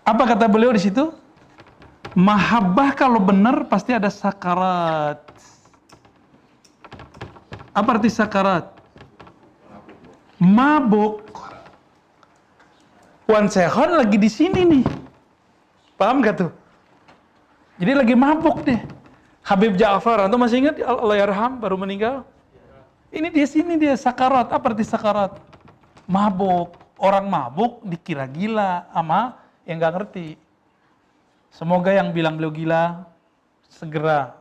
Apa kata beliau di situ? Mahabbah kalau benar pasti ada sakarat. Apa arti sakarat? Mabuk. Wan Sekhon lagi di sini nih. Paham gak tuh? Jadi lagi mabuk deh. Habib Ja'far, antum masih ingat Allahyarham baru meninggal? Ini di sini dia sakarat. Apa arti sakarat? Mabuk. Orang mabuk dikira gila sama yang nggak ngerti. Semoga yang bilang beliau gila segera.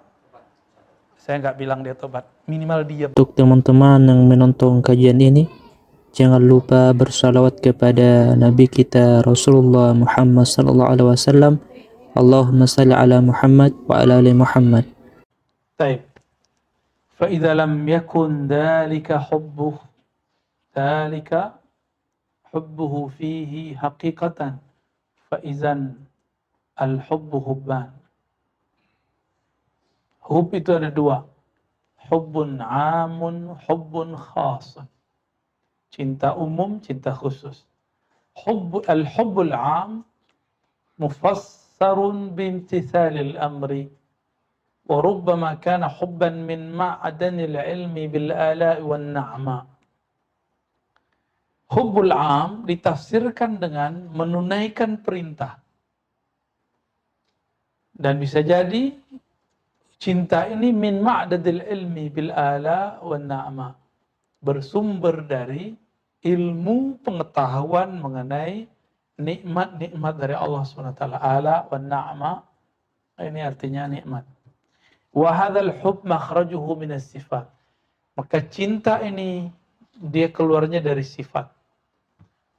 Saya nggak bilang dia tobat, minimal diam. Untuk teman-teman yang menonton kajian ini, jangan lupa bersalawat kepada Nabi kita Rasulullah Muhammad sallallahu alaihi wasallam. Allahumma salli ala Muhammad wa ala ali Muhammad. Baik. Fa idza lam yakun dzalika hubbuhu fihi haqiqatan fa idzan al-hubbu hubban. Hub itu ada dua. Hubbun amun, hubbun khasun. Cinta umum, cinta khusus. Al-hubbul am mufassarun bimtithalil amri. Wa rubbama kana hubban min ma'adanil ilmi bil ala'i wan na'ma. Hubbul am ditafsirkan dengan menunaikan perintah. Dan bisa jadi cinta ini min ma'dadil ilmi bil ala wan na'ma. Bersumber dari ilmu pengetahuan mengenai nikmat-nikmat dari Allah SWT. Ala wan na'ma. Ini artinya nikmat. Wa hadzal hub makhrajuhu minas sifat. Maka cinta ini dia keluarnya dari sifat.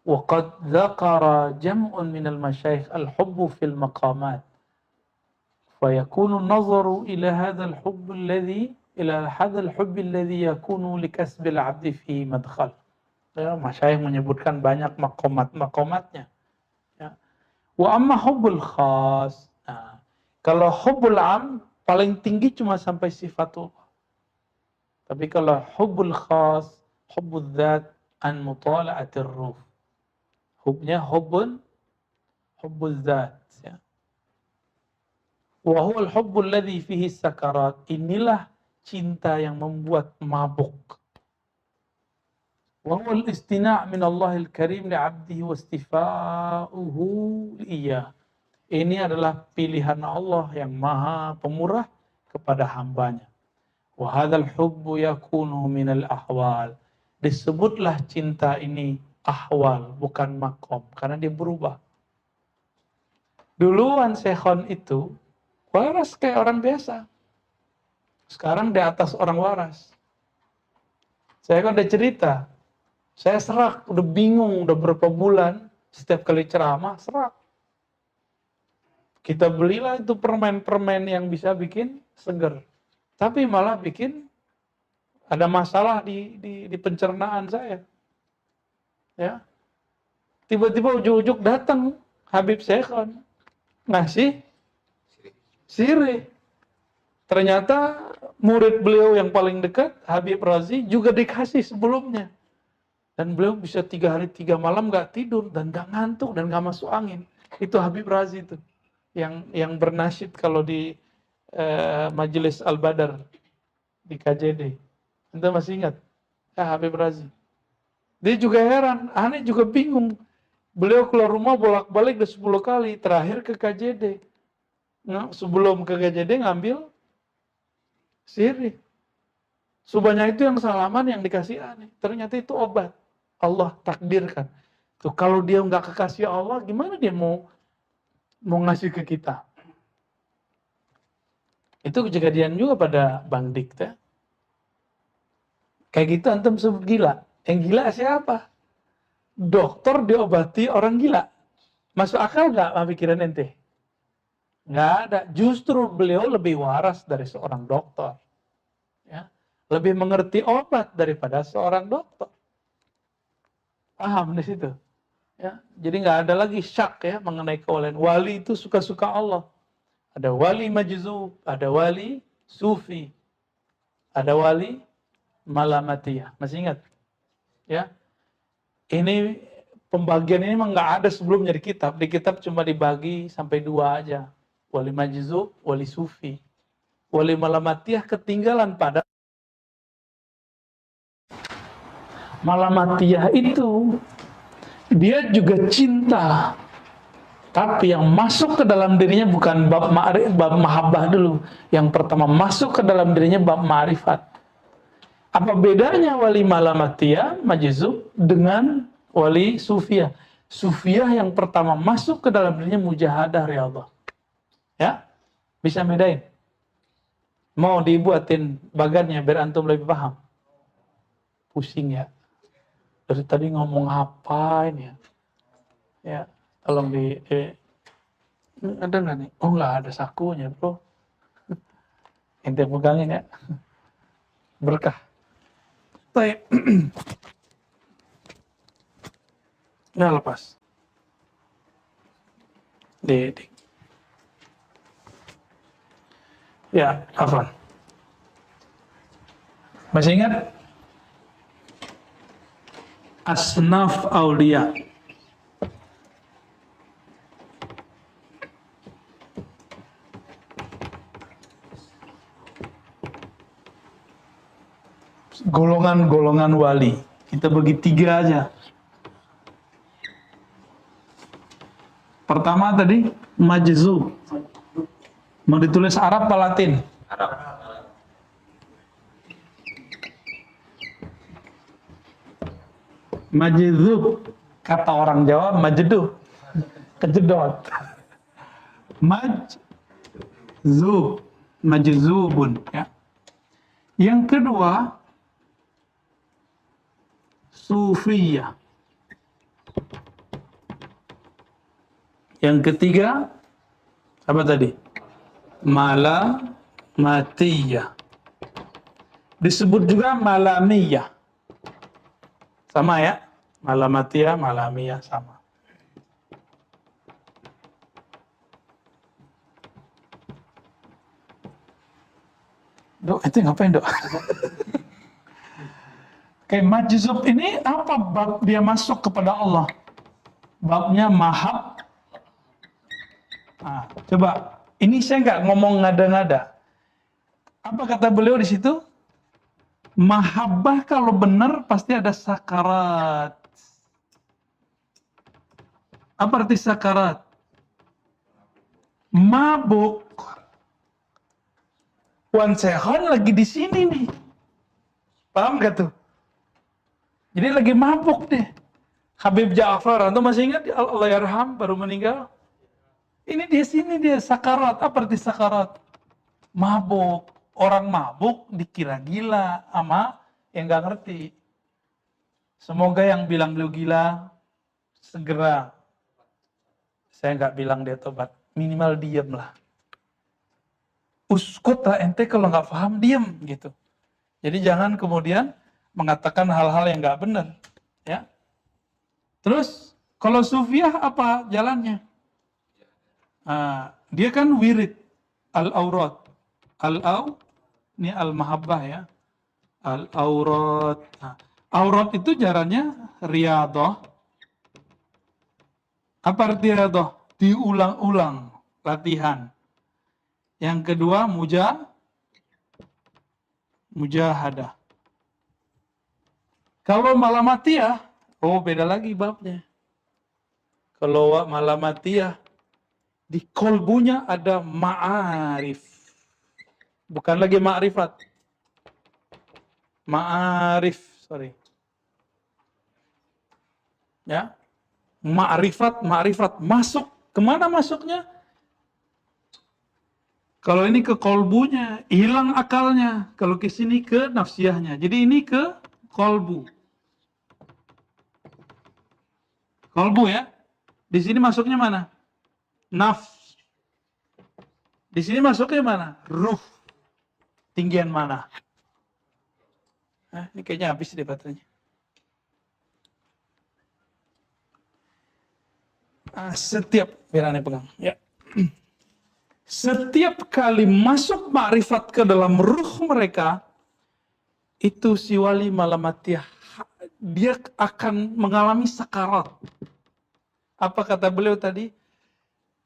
Wa qad dzakara jam'un minal masyayikh al-hubbu fil maqamat. فيكون النظر إلى هذا الحب الذي يكون لكسب العبد فيه مدخل. Ya, masyayikh menyebutkan banyak makomatnya. Ya. Wa amma hubbul khas. Nah, kalau hubbul am paling tinggi cuma sampai sifatullah. Tapi kalau hubbul khas, hubbul dzat an mutala'atir ruh. Hubnya hubbul dzat. Ya. Wa huwal hubbul ladzi fihi sakarat. Inilah cinta yang membuat mabuk. Wa huwal istina' min Allahil Karim li'abdihi wa istifa'uhu iya. Ini adalah pilihan Allah yang maha pemurah kepada hambanya. Wa hadzal hubbu yakunu minal ahwal. Disebutlah cinta ini ahwal, bukan makom, karena dia berubah. Duluan Sekhon itu waras kayak orang biasa. Sekarang di atas orang waras. Saya kan udah cerita. Saya serak, udah bingung, udah berapa bulan. Setiap kali ceramah, serak. Kita belilah itu permen-permen yang bisa bikin seger. Tapi malah bikin ada masalah di pencernaan saya. Ya. Tiba-tiba ujuk-ujuk datang Habib Sekhon. Ngasih sirih. Ternyata murid beliau yang paling dekat, Habib Razi, juga dikasih sebelumnya. Dan beliau bisa 3 hari 3 malam gak tidur, dan gak ngantuk, dan gak masuk angin. Itu Habib Razi itu. Yang bernasyid kalau di Majelis Al-Badar di KJD. Anda masih ingat? Habib Razi. Dia juga heran, aneh juga bingung. Beliau keluar rumah bolak-balik udah 10 kali, terakhir ke KJD. Nah, sebelum ke KJD ngambil sirih. Sebanyak itu yang salaman, yang dikasih aneh. Ternyata itu obat. Allah takdirkan. Tuh, kalau dia nggak kekasih Allah, gimana dia mau ngasih ke kita? Itu kejadian juga pada Bang Dikta. Kayak gitu antum sebut gila. Yang gila siapa? Dokter diobati orang gila. Masuk akal nggak pikiran ente? Nggak ada. Justru beliau lebih waras dari seorang dokter. Ya. Lebih mengerti obat daripada seorang dokter. Paham di situ? Ya. Jadi nggak ada lagi syak ya mengenai kewalian. Wali itu suka-suka Allah. Ada wali majzub, ada wali sufi, ada wali malamatiyah. Masih ingat? Ya. Ini Pembagian ini memang nggak ada sebelumnya di kitab. Di kitab cuma dibagi sampai 2 aja. Wali majzub, wali sufi. Wali malamatiyah ketinggalan pada malamatiyah itu dia juga cinta. Tapi yang masuk ke dalam dirinya bukan bab mahabbah dulu. Yang pertama masuk ke dalam dirinya bab ma'rifat. Apa bedanya wali malamatiyah, majzub dengan wali sufiyah? Sufiyah yang pertama masuk ke dalam dirinya mujahadah riyadhah. Ya? Bisa bedain? Mau dibuatin bagannya biar antum lebih paham? Pusing ya. Dari tadi ngomong apa ini ya? Ya, tolong ada nggak nih? Oh, nggak ada sakunya, bro. Ente pegangin ya. Berkah. Baik. Nah, lepas. Ya, Afwan. Masih ingat? Asnaf Aulia. Golongan-golongan wali. Kita bagi 3 aja. Pertama tadi, majzub. Mau ditulis Arab atau Latin? Arab. Majzub. Kata orang Jawa, majduh. Kejedot. Majzub. Majzubun. Ya. Yang kedua, sufiyah. Yang ketiga, apa tadi? Malamatiyah. Disebut juga malamiyah. Sama ya? Malamatiyah, malamiyah sama. Dok, itu ngapain, Dok? Kayak majzub ini apa bab dia masuk kepada Allah? Babnya mahab. Nah, coba, ini saya nggak ngomong ngada-ngada. Apa kata beliau di situ? Mahabbah kalau benar pasti ada sakarat. Apa arti sakarat? Mabuk. Wan Sehan lagi di sini nih. Paham gak tuh? Jadi lagi mabuk deh. Habib Ja'far, antum masih ingat Allah yarham baru meninggal? Ini di sini dia sakarat. Apa arti sakarat? Mabuk. Orang mabuk dikira gila sama yang nggak ngerti. Semoga yang bilang beliau gila segera. Saya nggak bilang dia tobat. Minimal diem lah. Uskut lah ente kalau nggak paham diem gitu. Jadi jangan kemudian mengatakan hal-hal yang nggak benar. Ya. Terus kalau sufiah apa jalannya? Dia kan wirid al-aurat. Ini al-mahabbah ya. Al-aurat. Aurat itu jalannya riyadhah. Apa arti riyadhah? Diulang-ulang latihan. Yang kedua mujahadah. Kalau malamatiyah, beda lagi babnya. Kalau malamatiyah di kolbunya ada ma'arif. Bukan lagi ma'rifat. Ma'arif, sorry. Ya. Ma'rifat. Masuk. Kemana masuknya? Kalau ini ke kolbunya, hilang akalnya. Kalau ke sini ke nafsiyahnya. Jadi ini ke kolbu. Kolbu ya. Di sini masuknya mana? Nafs. Di sini masuknya mana? Ruh. Tinggian mana? Ini kayaknya habis deh baterainya. Setiap biar aneh pegang. Ya. Setiap kali masuk ma'rifat ke dalam ruh mereka, itu si wali malamatiyah dia akan mengalami sakarat. Apa kata beliau tadi?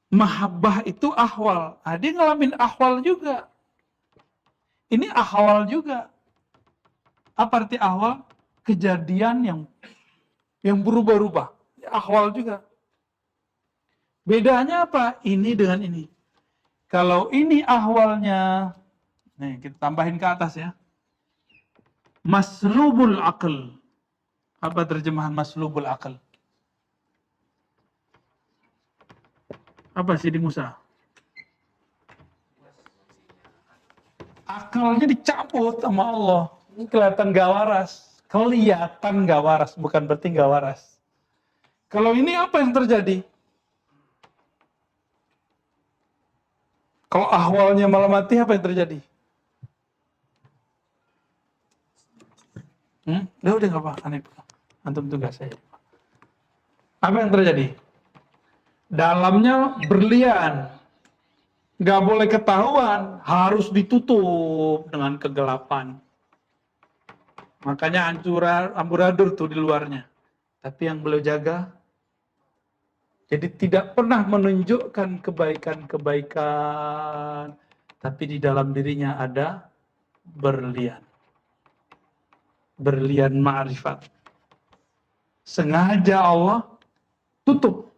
Mahabbah itu ahwal. Dia ngalamin ahwal juga. Ini ahwal juga. Apa arti ahwal? Kejadian yang berubah-ubah. Ahwal juga. Bedanya apa? Ini dengan ini. Kalau ini ahwalnya, nih kita tambahin ke atas ya. Maslubul aql. Apa terjemahan maslubul aql? Apa sih di Musa? Akalnya dicabut sama Allah. Ini kelihatan gak waras. Kelihatan gak waras, bukan berarti gak waras. Kalau ini apa yang terjadi? Kalau ahwalnya malah mati, apa yang terjadi? Udah gak apa, aneh. Antum tugas saya. Apa yang terjadi? Dalamnya berlian. Gak boleh ketahuan, harus ditutup dengan kegelapan. Makanya amburadur tuh di luarnya. Tapi yang beliau jaga, jadi tidak pernah menunjukkan kebaikan-kebaikan, tapi di dalam dirinya ada berlian. Berlian ma'rifat. Sengaja Allah tutup.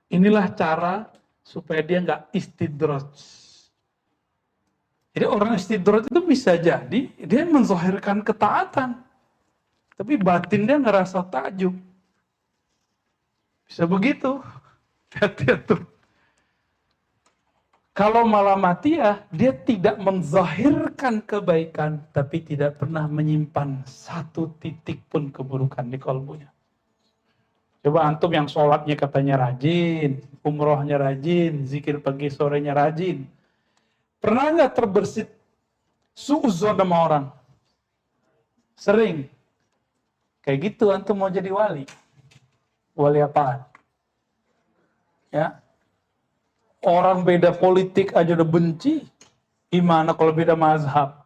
Inilah cara supaya dia nggak istidraj. Jadi orang istidraj itu bisa jadi dia menzahirkan ketaatan, tapi batin dia ngerasa takjub. Bisa begitu. Hati-hati tuh. Kalau malah mati ya, dia tidak menzahirkan kebaikan, tapi tidak pernah menyimpan satu titik pun keburukan di kalbunya. Coba antum yang sholatnya katanya rajin, umrohnya rajin, zikir pagi sorenya rajin. Pernah nggak terbersit suuzon sama orang? Sering. Kayak gitu antum mau jadi wali. Wali apaan? Ya. Orang beda politik aja udah benci. Gimana kalau beda mazhab?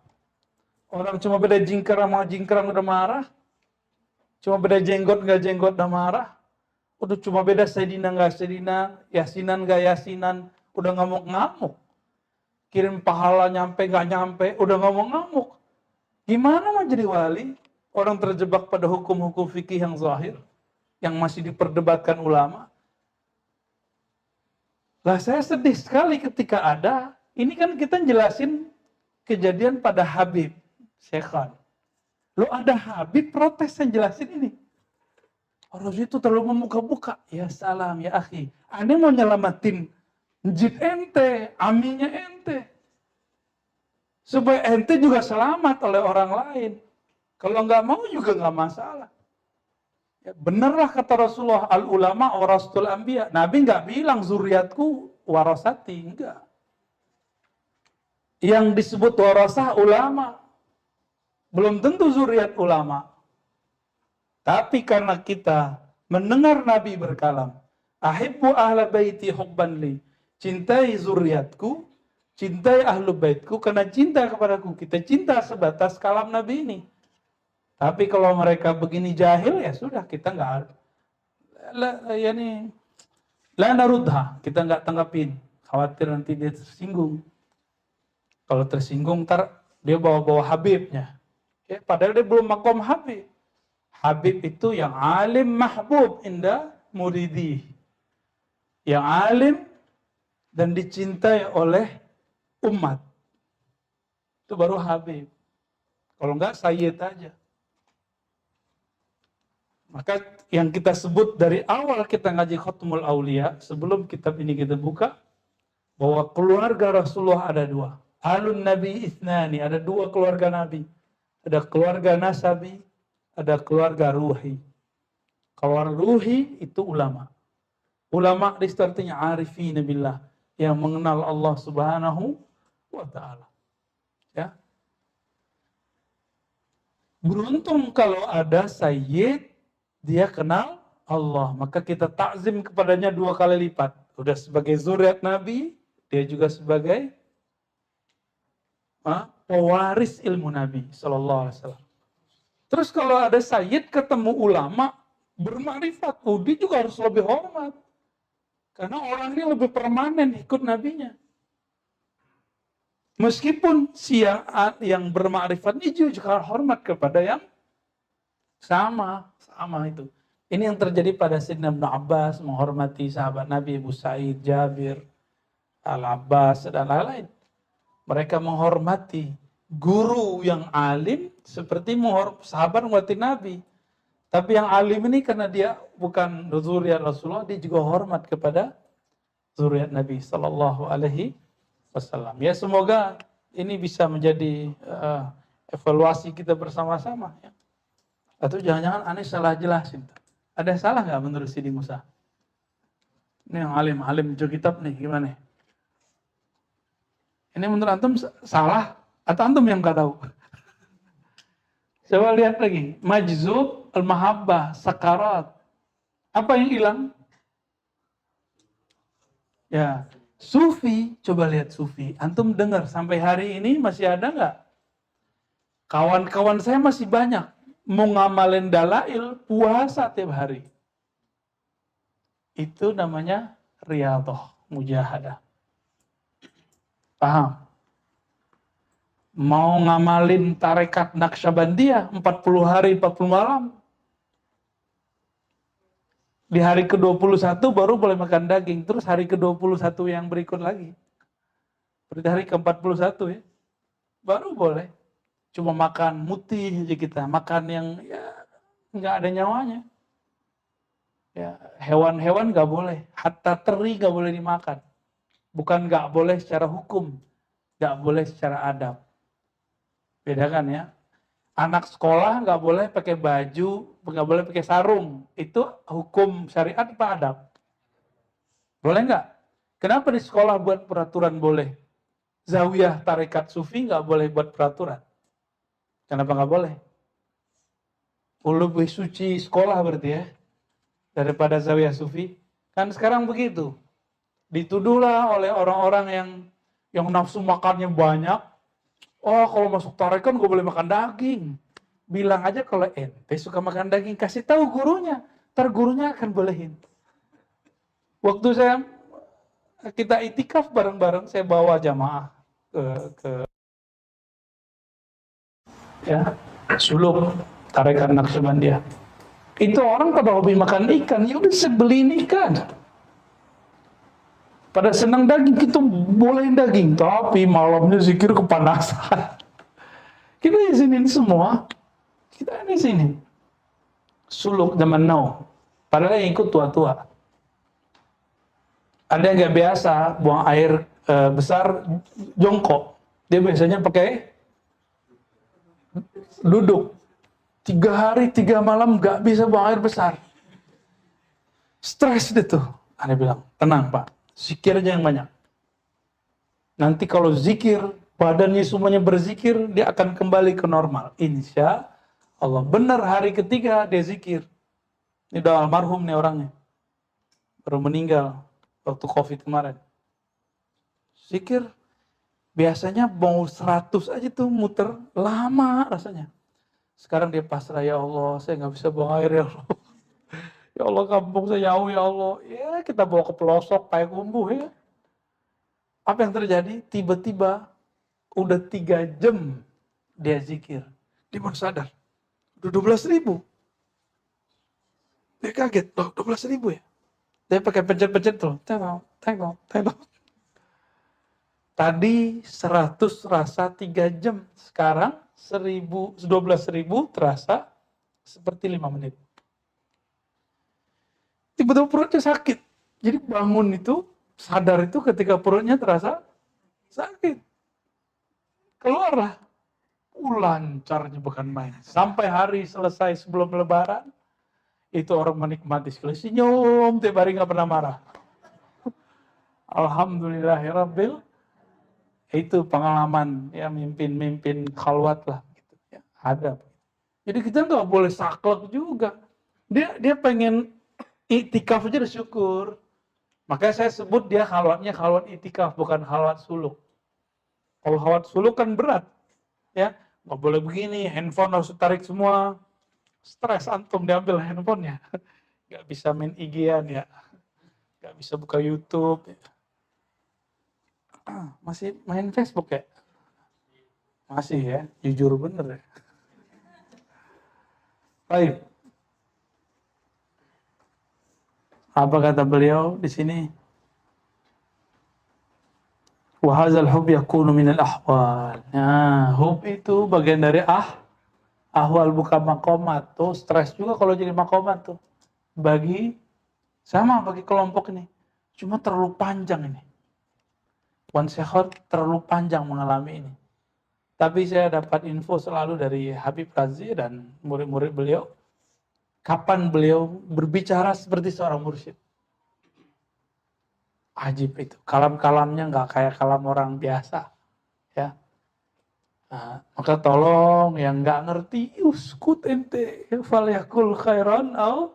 Orang cuma beda jingkar sama jingkar udah marah. Cuma beda jenggot nggak jenggot udah marah. Udah cuma beda Sayyidina nggak Sayyidina, Yasinan nggak Yasinan, udah ngamuk-ngamuk. Kirim pahala nyampe nggak nyampe, udah ngamuk-ngamuk. Gimana mau jadi wali? Orang terjebak pada hukum-hukum fikih yang zahir, yang masih diperdebatkan ulama. Lah saya sedih sekali ketika ada, ini kan kita jelasin kejadian pada Habib, Syekhan. Lo ada Habib protes yang jelasin ini. Orang itu terlalu membuka-buka. Ya salam, ya akhi. Anda mau nyelamatin jid ente, aminya ente. Supaya ente juga selamat oleh orang lain. Kalau nggak mau juga nggak masalah. Ya, benarlah kata Rasulullah, al-ulama warasatul anbiya. Nabi nggak bilang zuriatku warasati, enggak. Yang disebut warasah ulama. Belum tentu zuriat ulama. Tapi karena kita mendengar Nabi berkalam, ahibbu ahla baiti hubban li. Cintai zuriatku, cintai ahlu baitku karena cinta kepadaku. Kita cinta sebatas kalam Nabi ini. Tapi kalau mereka begini jahil, ya sudah, kita nggak, la narudha, kita nggak tanggapin. Khawatir nanti dia tersinggung. Kalau tersinggung, ntar dia bawa-bawa Habibnya. Ya, padahal dia belum makom Habib. Habib itu yang alim mahbub inda muridi. Yang alim dan dicintai oleh umat. Itu baru Habib. Kalau enggak, Sayyid aja. Maka yang kita sebut dari awal kita ngaji Khatmul Aulia, sebelum kitab ini kita buka, bahwa keluarga Rasulullah ada dua. Alun Nabi Ithnani, ada dua keluarga Nabi. Ada keluarga Nasabi, ada keluarga Ruhi. Keluarga Ruhi itu ulama. Ulama di situ artinya arifin billah, yang mengenal Allah Subhanahu wa Ta'ala. Ya. Beruntung kalau ada Sayyid, dia kenal Allah, maka kita takzim kepadanya 2 kali lipat. Udah sebagai zuriat Nabi, dia juga sebagai pewaris ilmu Nabi Sallallahu Alaihi Wasallam. Terus kalau ada sayyid ketemu ulama bermakrifat, dia juga harus lebih hormat. Karena orang ini lebih permanen ikut nabinya. Meskipun yang bermakrifat ini juga hormat kepada yang sama itu. Ini yang terjadi pada Sayyidina Ibnu Abbas menghormati sahabat Nabi Abu Sa'id, Jabir, Al-Abbas dan lain-lain. Mereka menghormati guru yang alim seperti sahabat menghormati Nabi. Tapi yang alim ini karena dia bukan zuriat Rasulullah, dia juga hormat kepada zuriat Nabi Sallallahu Alaihi Wasallam. Ya semoga ini bisa menjadi evaluasi kita bersama-sama. Ya. Atau jangan-jangan aneh salah jelasin. Ada salah nggak menurut Sidi Musa? Ini yang alim baca kitab nih gimana? Ini menurut antum salah atau antum yang nggak tahu? Coba lihat lagi. Majzub, al-mahabbah, sakarat. Apa yang hilang? Ya, sufi. Coba lihat sufi. Antum dengar sampai hari ini masih ada nggak? Kawan-kawan saya masih banyak. Mau ngamalin dalail, puasa tiap hari. Itu namanya riyadhah, mujahadah. Paham? Mau ngamalin tarekat Naqsyabandiyah 40 hari 40 malam. Di hari ke-21 baru boleh makan daging. Terus hari ke-21 yang berikut lagi. Berarti hari ke-41 ya. Baru boleh. Cuma makan mutih aja kita. Makan yang ya nggak ada nyawanya. Ya, hewan-hewan nggak boleh. Hatta teri nggak boleh dimakan. Bukan nggak boleh secara hukum. Nggak boleh secara adab. Bedakan ya. Anak sekolah nggak boleh pakai baju, nggak boleh pakai sarung. Itu hukum syariat apa adab? Boleh nggak? Kenapa di sekolah buat peraturan boleh? Zawiyah tarekat sufi nggak boleh buat peraturan. Kenapa nggak boleh? Lebih suci sekolah berarti ya. Daripada zawiyah sufi. Kan sekarang begitu. Dituduhlah oleh orang-orang yang nafsu makannya banyak. Oh, kalau masuk tarekat gak boleh makan daging. Bilang aja kalau ente suka makan daging, kasih tahu gurunya. Ntar gurunya akan bolehin. Waktu kita itikaf bareng-bareng, saya bawa jamaah ke ya, Suluk, tarekat Naqsyabandiyah. Itu orang pada hobi makan ikan, ya udah sebeliin ikan. Pada senang daging, kita bolehin daging. Tapi malamnya zikir kepanasan. Kita izinin semua. Kita izinin. Suluk zaman now. Padahal yang ikut tua-tua. Ada yang nggak biasa buang air besar jongkok. Dia biasanya pakai duduk. 3 hari 3 malam nggak bisa buang air besar. Stres deh tuh. Ana bilang, tenang Pak. Zikir aja yang banyak. Nanti kalau zikir, badannya semuanya berzikir, dia akan kembali ke normal. Insya Allah. Benar hari ketiga dia zikir. Ini udah almarhum nih orangnya. Baru meninggal waktu COVID kemarin. Zikir, biasanya mau 100 aja tuh muter, lama rasanya. Sekarang dia pasrah, ya Allah, saya nggak bisa buang air ya Allah. Ya Allah, kampung saya jauh ya Allah. Ya kita bawa ke pelosok kayak kumbuh ya. Apa yang terjadi? Tiba-tiba udah 3 jam dia zikir. Dia baru sadar. Udah 12.000. Dia kaget. Loh 12.000 ya? Dia pakai pencet-pencet tuh. Tengok. Tadi 100 rasa 3 jam. Sekarang 12.000 terasa seperti 5 menit. Tiba-tiba perutnya sakit. Jadi bangun itu, sadar itu ketika perutnya terasa sakit. Keluarlah. Lancarnya bukan main. Sampai hari selesai sebelum lebaran, itu orang menikmati sekali. Senyum, tiap hari gak pernah marah. Alhamdulillahirabbil. Itu pengalaman ya mimpin khalwat lah. Gitu, ya. Ada. Jadi kita nggak boleh saklek juga. Dia pengen itikaf aja bersyukur. Makanya saya sebut dia khalwatnya khalwat itikaf, bukan khalwat suluk. Kalau khalwat suluk kan berat. Ya, nggak boleh begini, handphone harus ditarik semua. Stres antum diambil handphonenya. Nggak bisa main IG-an ya, nggak bisa buka YouTube. Masih main Facebook ya? Masih ya, jujur bener ya. Baik. Apa kata beliau di sini? Wa hadzal hub yakunu minal ahwal. Nah, hub itu bagian dari ahwal bukan makomat. Tuh stres juga kalau jadi makomat tuh. Bagi kelompok ini. Cuma terlalu panjang ini. Wan Sekhot terlalu panjang mengalami ini. Tapi saya dapat info selalu dari Habib Razi dan murid-murid beliau. Kapan beliau berbicara seperti seorang mursyid. Ajib itu. Kalam-kalamnya nggak kayak kalam orang biasa. Ya. Nah, maka tolong yang nggak ngerti, uskut ente. Falyakul khairan au.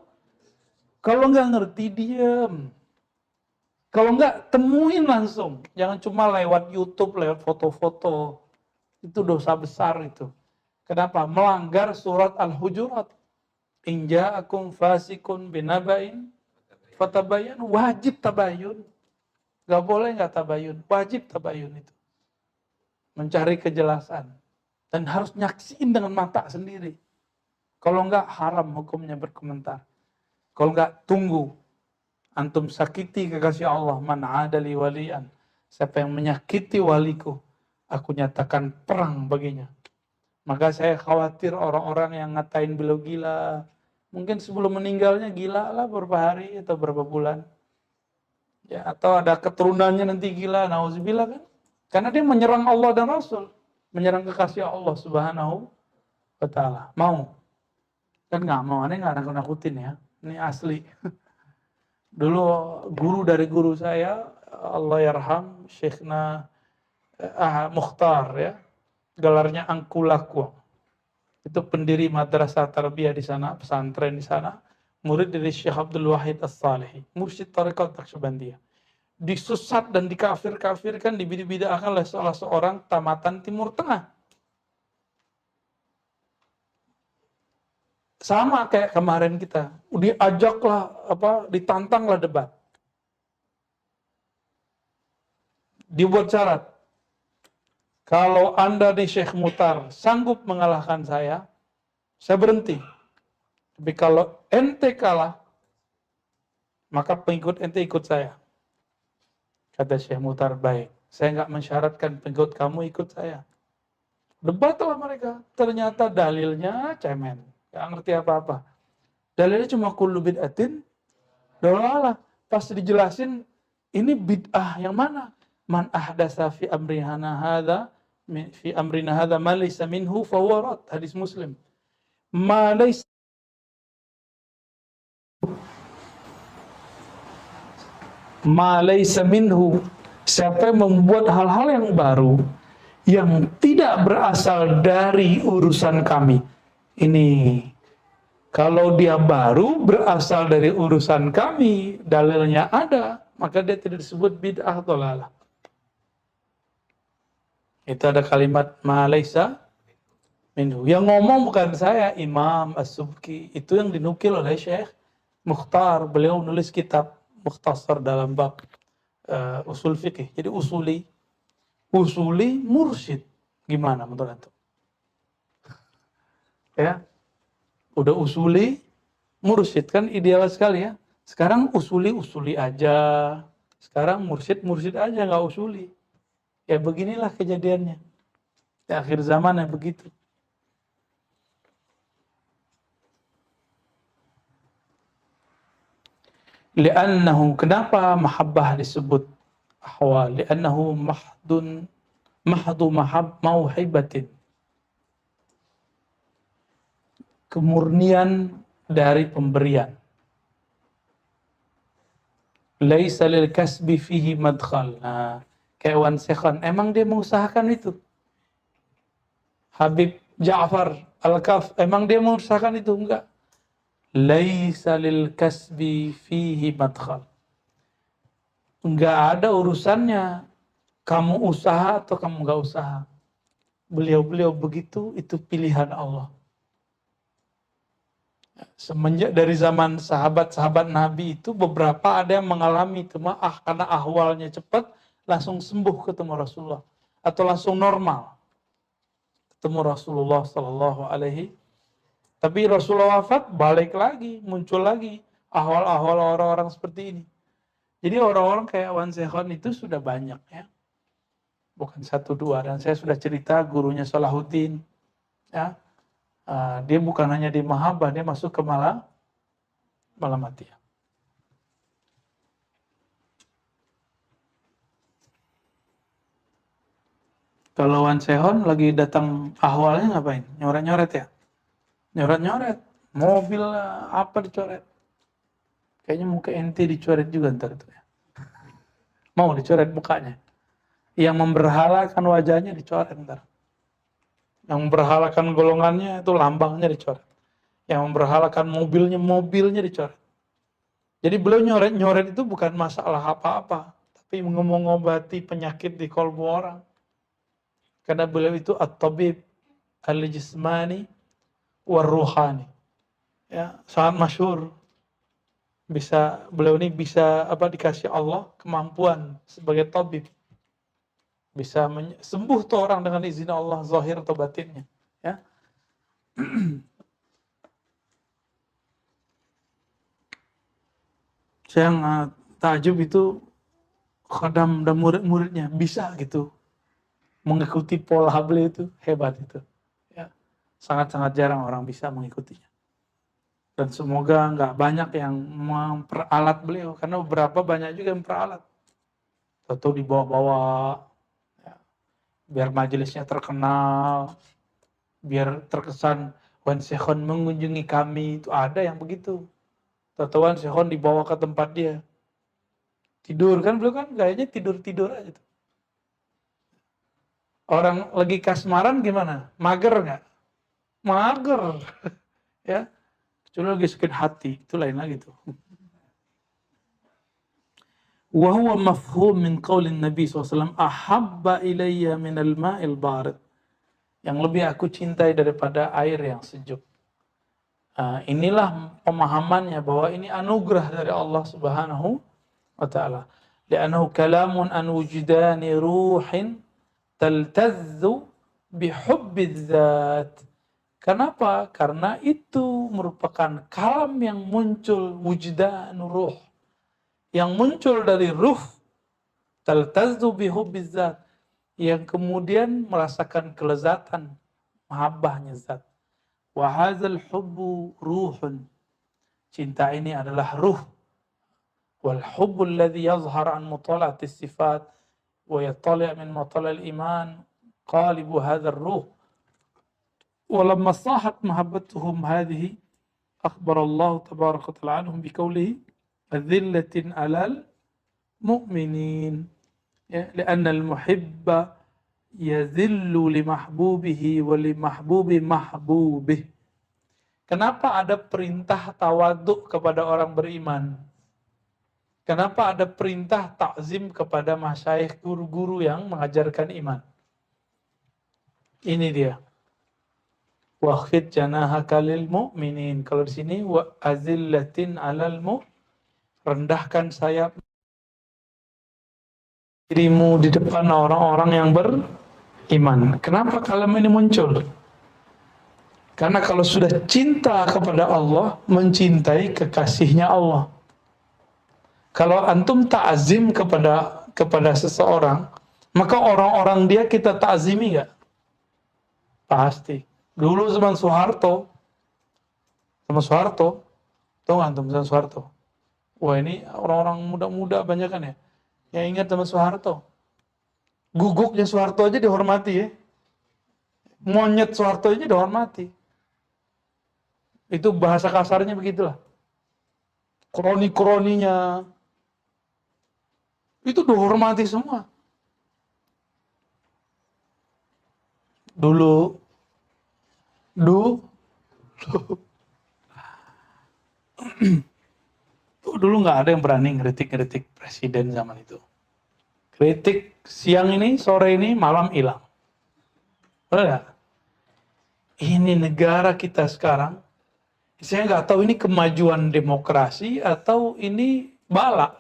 Kalau nggak ngerti, diam. Kalau nggak, temuin langsung. Jangan cuma lewat YouTube, lewat foto-foto. Itu dosa besar itu. Kenapa? Melanggar surat Al-Hujurat. Inja akum fasikun binabain fatabayan. Wajib tabayun. Gak boleh nggak tabayun. Wajib tabayun itu. Mencari kejelasan. Dan harus nyaksiin dengan mata sendiri. Kalau nggak, haram hukumnya berkomentar. Kalau nggak, tunggu. Antum sakiti kekasih Allah. Man adali walian. Siapa yang menyakiti waliku, aku nyatakan perang baginya. Maka saya khawatir orang-orang yang ngatain beliau gila. Mungkin sebelum meninggalnya gila lah beberapa hari atau beberapa bulan. Ya, atau ada keturunannya nanti gila, nauzubillah kan. Karena dia menyerang Allah dan Rasul. Menyerang kekasih Allah subhanahu wa ta'ala. Mau? Kan nggak mau, ini nggak nakut-nakutin ya. Ini asli. Dulu guru dari guru saya, Allah yarham, Syekhna Mukhtar ya. Gelarnya Angkulaku. Itu pendiri madrasah tarbiyah di sana, pesantren di sana. Murid dari Syekh Abdul Wahid As-Salihi, mursyid Tariqat Naqsyabandiyah. Disusat dan dikafir-kafirkan, dibidah-bidahkan oleh salah seorang tamatan Timur Tengah. Sama kayak kemarin kita, diajaklah ditantanglah debat. Dibuat syarat. Kalau Anda nih Syekh Mutar sanggup mengalahkan saya berhenti. Tapi kalau ente kalah, maka pengikut ente ikut saya. Kata Syekh Mutar, baik. Saya nggak mensyaratkan pengikut kamu ikut saya. Debatlah mereka. Ternyata dalilnya cemen. Nggak ngerti apa-apa. Dalilnya cuma kullu bid'atin dolalah. Pas dijelasin, ini bid'ah yang mana? Man ahdasa fi amrina hadza ma laysa minhu fahuwa rad. Hadis Muslim. Ma laysa minhu. Siapa yang membuat hal-hal yang baru yang tidak berasal dari urusan kami. Ini kalau dia baru berasal dari urusan kami, dalilnya ada, maka dia tidak disebut bid'ah dhalalah. Itu ada kalimat ma laysa minhu. Yang ngomong bukan saya, Imam As-Subki. Itu yang dinukil oleh Syekh Mukhtar. Beliau nulis kitab mukhtasar dalam bab usul fikih. Jadi usuli mursyid. Gimana menurut antum? Ya. Udah usuli mursyid kan ideal sekali ya. Sekarang usuli aja. Sekarang mursyid aja, nggak usuli. Ya beginilah kejadiannya. Di akhir zaman yang begitu. Li'annahu, kenapa mahabbah disebut ahwal? Li'annahu mahdu mauhibatin. Kemurnian dari pemberian. Laisa lil kasbi fihi madkhal. Nah, kayak Wan Sekhan, emang dia mengusahakan itu? Habib Ja'far Al-Kaf, emang dia mengusahakan itu? Enggak. Laisa lil kasbi fihi madkhal. Enggak ada urusannya kamu usaha atau kamu enggak usaha. beliau-beliau begitu, itu pilihan Allah. Semenjak dari zaman sahabat-sahabat Nabi itu, beberapa ada yang mengalami temaah karena ahwalnya cepat, langsung sembuh ketemu Rasulullah. Atau langsung normal ketemu Rasulullah Sallallahu Alaihi. Tapi Rasulullah wafat, balik lagi, muncul lagi ahwal-ahwal orang-orang seperti ini. Jadi orang-orang kayak Wan Sekhon itu sudah banyak ya. Bukan satu dua, dan saya sudah cerita gurunya Salahuddin ya. Dia bukan hanya di Mahabbah, dia masuk ke Malamatiyah. Kalau Wan Sehon lagi datang ahwalnya ngapain? Nyoret-nyoret ya? Nyoret-nyoret. Mobil apa dicoret? Kayaknya muka ente dicoret juga ntar itu ya. Mau dicoret mukanya. Yang memberhalakan wajahnya dicoret ntar. Yang memberhalakan golongannya itu lambangnya dicoret. Yang memberhalakan mobilnya dicoret. Jadi beliau nyoret-nyoret itu bukan masalah apa-apa, tapi mengobati penyakit di kalbu orang. Karena beliau itu at-tabib al-jismani war-ruhani. Ya, sangat masyhur. Beliau ini bisa dikasih Allah kemampuan sebagai tabib. Bisa sembuh tuh orang dengan izin Allah, zahir atau batinnya. Ya. Saya takjub itu khadam dan murid-muridnya bisa gitu mengikuti pola beliau, itu hebat itu. Ya. Sangat-sangat jarang orang bisa mengikutinya. Dan semoga nggak banyak yang memperalat beliau, karena beberapa banyak juga yang memperalat. Atau dibawa-bawa, ya, biar majelisnya terkenal, biar terkesan Wan Sekhon mengunjungi kami, itu ada yang begitu. Atau Wan Sekhon dibawa ke tempat dia. Tidur, kan beliau kan gayanya tidur-tidur aja tuh. Orang lagi kasmaran gimana? Mager nggak? Mager. Ya. Kecuali lagi sakit hati, itu lain lagi tuh. Wa huwa mafhum min qaulin Nabi SAW, ahabba ilayya minal ma'il barid. Yang lebih aku cintai daripada air yang sejuk. Inilah pemahamannya bahwa ini anugerah dari Allah Subhanahu wa ta'ala. Li'annahu kalamun an wujudani ruhin taltazzu bihubbiz zat. Kenapa? Karena itu merupakan kalam yang muncul wujdan ruh. Yang muncul dari ruh, taltazzu bihubbiz zat, yang kemudian merasakan kelezatan mahabbahnya zat. Wa hadzal hubbu ruhun. Cinta ini adalah ruh. Wal hubbu alladhi yazhar an mutala'ati sifat wa yattali' min mutala'il iman qalibu hadzal ruh. ولما صاحت محبتهم هذه أخبر الله تبارك وتعالى عنهم بقوله أذلة على المؤمنين لأن المحب يذل لمحبوبه ولمحبوب محبوبه. Kenapa ada perintah tawaduk kepada orang beriman? Kenapa ada perintah takzim kepada masyayikh, guru-guru yang mengajarkan iman? Ini dia. Wakhfid janahaka lil mu'minin. Kalau di sini wa azillatin 'alal rendahkan sayap dirimu di depan orang-orang yang beriman. Kenapa kalimat ini muncul? Karena kalau sudah cinta kepada Allah, mencintai kekasihnya Allah. Kalau antum ta'zim kepada seseorang, maka orang-orang dia kita ta'zimi enggak? Pasti. Dulu zaman Soeharto, tahu nggak antum zaman Soeharto? Wah, ini orang-orang muda-muda banyak kan ya, yang ingat zaman Soeharto. Guguknya Soeharto aja dihormati ya, monyet Soeharto aja dihormati. Itu bahasa kasarnya begitulah. Kroni-kroninya itu dihormati semua. Dulu nggak ada yang berani ngeritik presiden zaman itu. Kritik siang ini, sore ini, malam hilang. Benar nggak? Ini negara kita sekarang, saya nggak tahu ini kemajuan demokrasi atau ini bala.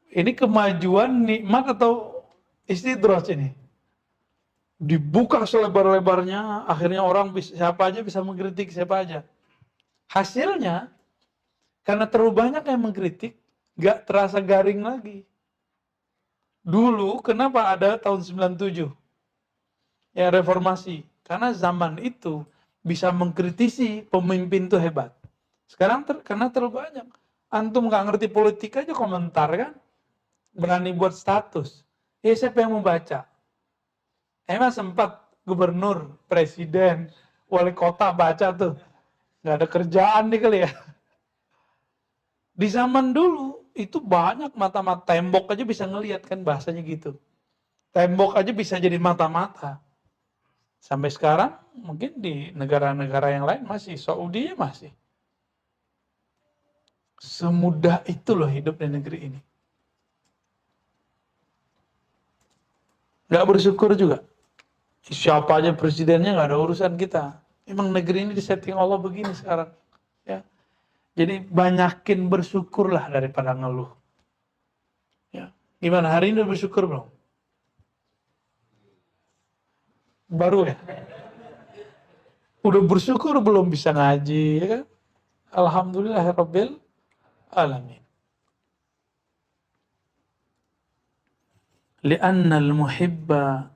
Ini kemajuan nikmat atau istidros ini. Dibuka selebar-lebarnya, akhirnya orang bisa, siapa aja bisa mengkritik siapa aja. Hasilnya, karena terlalu banyak yang mengkritik, nggak terasa garing lagi. Dulu, kenapa ada tahun 97? Ya reformasi. Karena zaman itu bisa mengkritisi pemimpin itu hebat. Sekarang karena terlalu banyak. Antum nggak ngerti politik aja komentar kan? Berani buat status. Siapa yang mau baca? Emang sempat gubernur, presiden, wali kota baca tuh. Nggak ada kerjaan nih kali ya. Di zaman dulu itu banyak mata-mata, tembok aja bisa ngelihat kan bahasanya gitu. Tembok aja bisa jadi mata-mata. Sampai sekarang mungkin di negara-negara yang lain masih, Saudi masih. Semudah itu loh hidup di negeri ini. Nggak bersyukur juga. Siapa aja presidennya nggak ada urusan kita. Emang negeri ini disetting Allah begini sekarang. Ya. Jadi banyakin bersyukurlah daripada ngeluh. Ya. Gimana hari ini udah bersyukur belum? Baru ya? Udah bersyukur belum bisa ngaji ya kan? Alhamdulillahirabbil alamin. Li'anna al-muhibba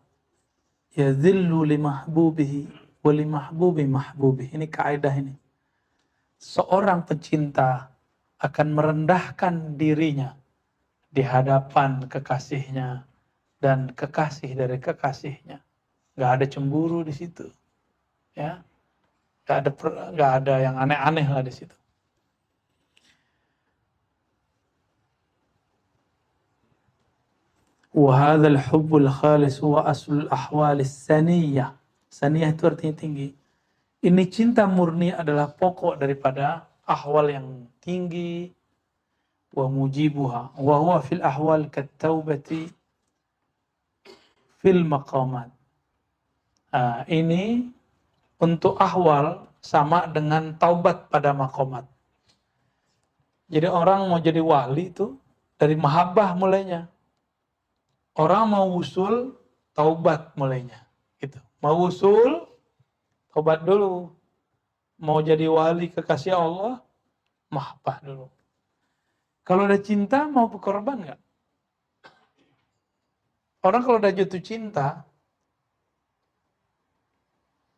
yadhillu limahbubihi wa limahbubi mahbubihi. Ini kaidah ini. Seorang pecinta akan merendahkan dirinya di hadapan kekasihnya dan kekasih dari kekasihnya. Gak ada cemburu di situ, ya. Gak ada yang aneh-aneh lah di situ. Wa hadzal hubbul khalis huwa aslul ahwalis saniyah. Saniyah itu artinya tinggi. Ini cinta murni adalah pokok daripada ahwal yang tinggi, wa mujibuha wa huwa fil ahwal kattaubati fil maqamat. Ini untuk ahwal sama dengan taubat pada maqamat. Jadi orang mau jadi wali itu dari mahabbah mulainya. Orang mau usul taubat mulainya. Gitu. Mau usul taubat dulu. Mau jadi wali kekasih Allah, mahabbah dulu. Kalau ada cinta mau berkorban nggak? Orang kalau udah jatuh cinta,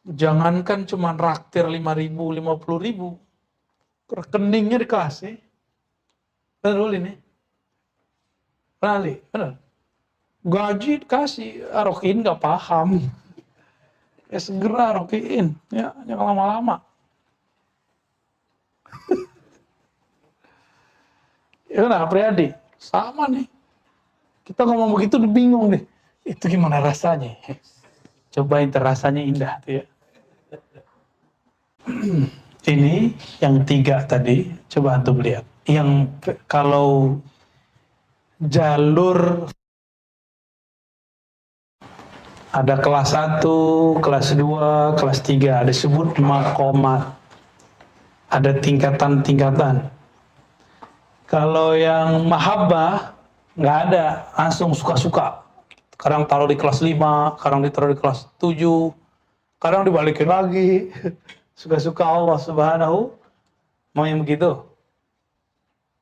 jangankan cuma raktir 5.000, 50.000, rekeningnya dikasih. Benar ini? Benar. Gaji dikasih, rokiin nggak paham. Ya segera rokiin, ya jangan lama-lama. Ya nah, Priadi, sama nih. Kita ngomong begitu udah bingung nih. Itu gimana rasanya? Cobain terasanya indah tuh ya. Ini yang 3 tadi, coba antum lihat. Yang kalau jalur ada kelas 1, kelas 2, kelas 3, disebut maqamat. Ada tingkatan-tingkatan. Kalau yang mahabbah nggak ada, langsung suka-suka. Kadang taruh di kelas 5, kadang ditaruh di kelas 7, kadang dibalikin lagi. Suka-suka Allah Subhanahu, mau yang begitu?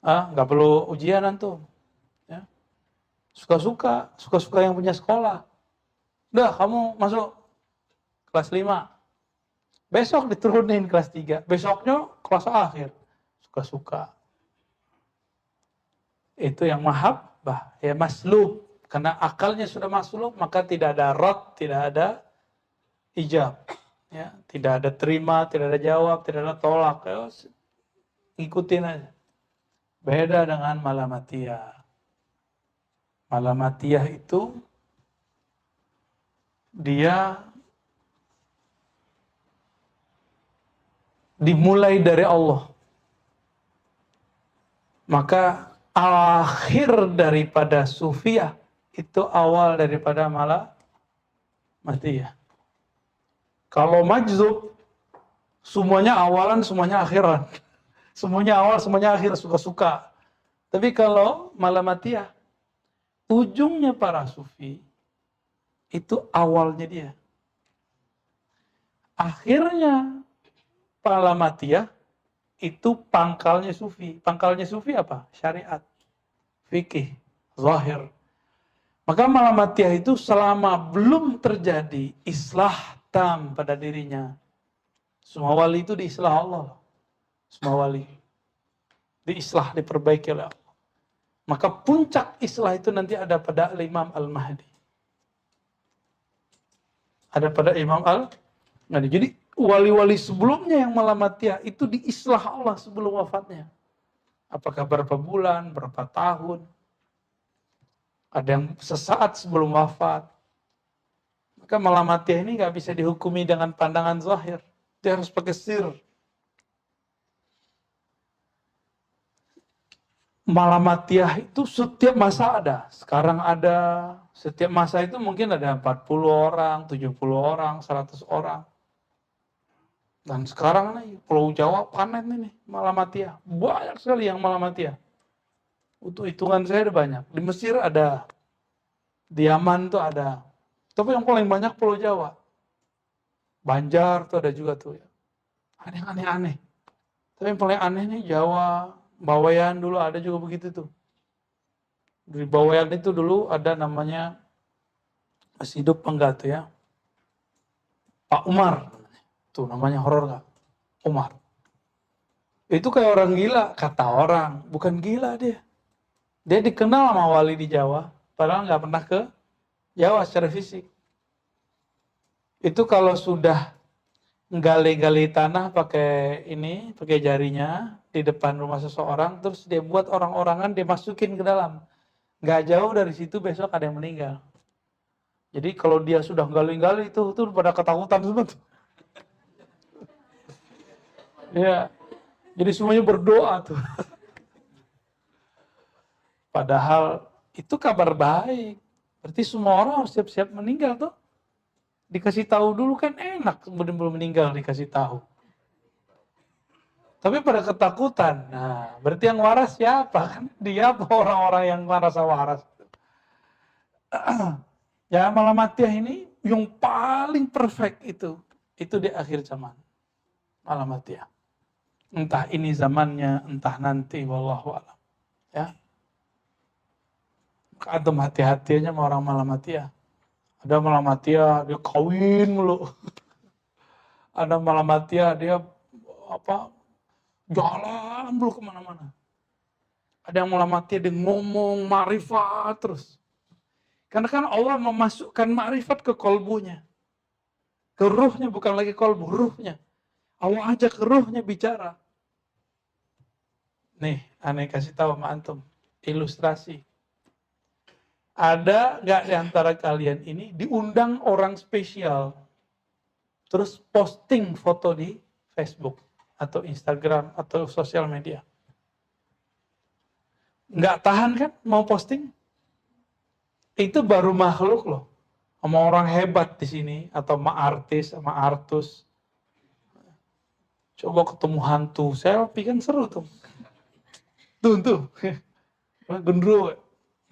Nggak perlu ujian antum. Ya. Suka-suka yang punya sekolah. Udah, kamu masuk kelas 5. Besok diturunin kelas 3. Besoknya kelas akhir. Suka-suka. Itu yang mahabbah, ya maslub. Karena akalnya sudah maslub, maka tidak ada rad, tidak ada ijab. Ya, tidak ada terima, tidak ada jawab, tidak ada tolak. Ya, ikutin aja. Beda dengan malamatiyah. Malamatiyah itu dia dimulai dari Allah. Maka akhir daripada sufiyah itu awal daripada mati ya. Kalau majzub, semuanya awalan, semuanya akhiran. Semuanya awal, semuanya akhir, suka-suka. Tapi kalau malamatiyah, ujungnya para sufi, itu awalnya dia. Akhirnya malamatiyah, itu pangkalnya sufi. Pangkalnya sufi apa? Syariat, fikih, zahir. Maka malamatiyah itu selama belum terjadi islah tam pada dirinya. Semua wali itu diislah Allah. Semua wali diislah, diperbaiki oleh Allah. Maka puncak islah itu nanti ada pada Imam Al-Mahdi. Ada pada Imam Al-Mahdi. Jadi wali-wali sebelumnya yang malamatiyah itu diislah Allah sebelum wafatnya. Apakah berapa bulan, berapa tahun. Ada yang sesaat sebelum wafat. Maka malamatiyah ini nggak bisa dihukumi dengan pandangan zahir. Dia harus pakai sir. Malamatiyah itu setiap masa ada. Sekarang ada. Setiap masa itu mungkin ada 40 orang, 70 orang, 100 orang. Dan sekarang nih, Pulau Jawa panen ini malamatiyah. Banyak sekali yang malamatiyah. Untuk hitungan saya ada banyak. Di Mesir ada. Di Yaman tuh ada. Tapi yang paling banyak Pulau Jawa. Banjar tuh ada juga tuh ya. Ada yang aneh-aneh. Tapi yang paling aneh nih Jawa, Bawean dulu ada juga begitu tuh. Di Bawean itu dulu ada namanya, masih hidup enggak tuh ya, Pak Umar. Tuh namanya horor gak? Umar. Itu kayak orang gila, kata orang. Bukan gila dia. Dia dikenal sama wali di Jawa, padahal nggak pernah ke Jawa secara fisik. Itu kalau sudah gali-gali tanah pakai jarinya di depan rumah seseorang, terus dia buat orang-orangan, dia masukin ke dalam. Nggak jauh dari situ besok ada yang meninggal. Jadi kalau dia sudah gali-gali itu pada ketakutan semua tuh. Ya, jadi semuanya berdoa tuh. Padahal itu kabar baik. Berarti semua orang harus siap-siap meninggal tuh. Dikasih tahu dulu kan enak, belum meninggal dikasih tahu. Tapi pada ketakutan. Nah, berarti yang waras siapa? Kan dia apa orang-orang yang merasa waras? Ya, malamatiyah ini yang paling perfect itu di akhir zaman. Malamatiyah. Entah ini zamannya, entah nanti, wallahu a'lam. Ya. Antum hati-hatinya sama orang malamatiyah. Ada malamatiyah dia kawin mulu. Ada malamatiyah dia jalan mulu kemana-mana. Ada yang malamatiyah dia ngomong ma'rifat terus. Karena kan Allah memasukkan ma'rifat ke kolbunya. Ke ruhnya, bukan lagi kolbu, ruhnya. Allah ajak ke ruhnya bicara. Nih, aneh kasih tahu sama antum. Ilustrasi. Ada nggak di antara kalian ini diundang orang spesial, terus posting foto di Facebook atau Instagram atau sosial media? Nggak tahan kan mau posting? Itu baru makhluk loh. Sama orang hebat di sini, atau sama artis, sama artus. Coba ketemu hantu, selfie kan seru tuh. Tuh.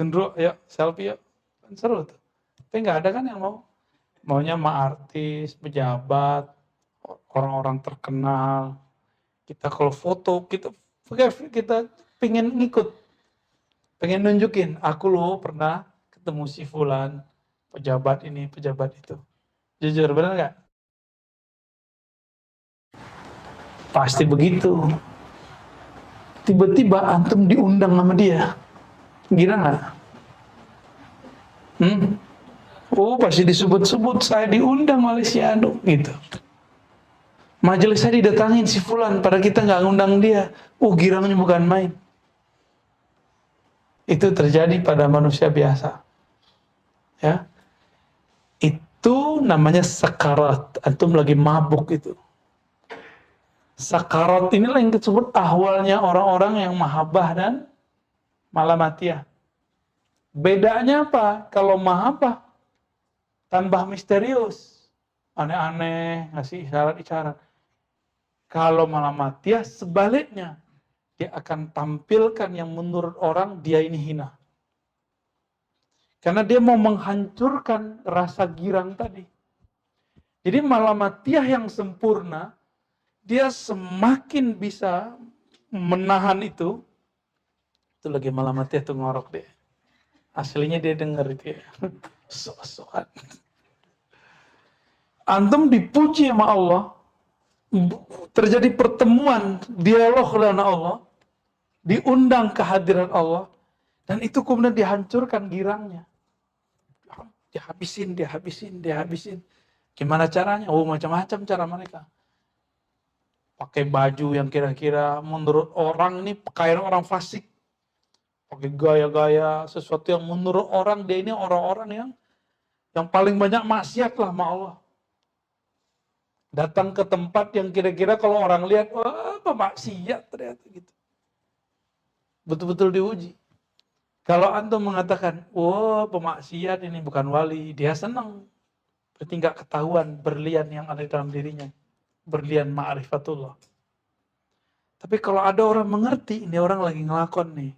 Gendro, ya selfie ya. Kan seru tuh. Tapi nggak ada kan yang mau. Maunya sama artis, pejabat, orang-orang terkenal. Kita kalau foto, kita pengen ngikut. Pengen nunjukin, aku loh pernah ketemu si fulan, pejabat ini, pejabat itu. Jujur, benar nggak? Pasti begitu. Tiba-tiba antum diundang sama dia. Gila nggak? Oh, pasti disebut-sebut, saya diundang oleh si Anu, gitu. Majelis saya didatangin si fulan, pada kita nggak ngundang dia. Oh, girangnya bukan main. Itu terjadi pada manusia biasa. Ya. Itu namanya sakarat. Antum lagi mabuk itu. Sakarat inilah yang disebut ahwalnya orang-orang yang mahabbah dan malamatiyah. Bedanya apa? Kalau mahabbah, tambah misterius, aneh-aneh, ngasih isyarat-isyarat. Kalau Malamatiyah sebaliknya, dia akan tampilkan yang menurut orang dia ini hina. Karena dia mau menghancurkan rasa girang tadi. Jadi Malamatiyah yang sempurna, dia semakin bisa menahan itu. Itu lagi Malamatiyah tuh ngorok deh. Aslinya dia denger itu ya. Sok-sokan. Antum dipuji sama Allah, terjadi pertemuan, dialog dengan Allah, diundang kehadiran Allah, dan itu kemudian dihancurkan girangnya. Dihabisin. Gimana caranya? Oh, macam-macam cara mereka. Pakai baju yang kira-kira menurut orang ini pakaian orang fasik. Pakai gaya-gaya sesuatu yang menurut orang dia ini orang-orang yang paling banyak maksiat lah sama Allah. Datang ke tempat yang kira-kira kalau orang lihat, wah pemaksiat ternyata gitu. Betul-betul diuji. Kalau antum mengatakan, wah pemaksiat ini bukan wali, dia senang. Berarti nggak ketahuan berlian yang ada dalam dirinya. Berlian ma'rifatullah. Tapi kalau ada orang mengerti, ini orang lagi ngelakon nih.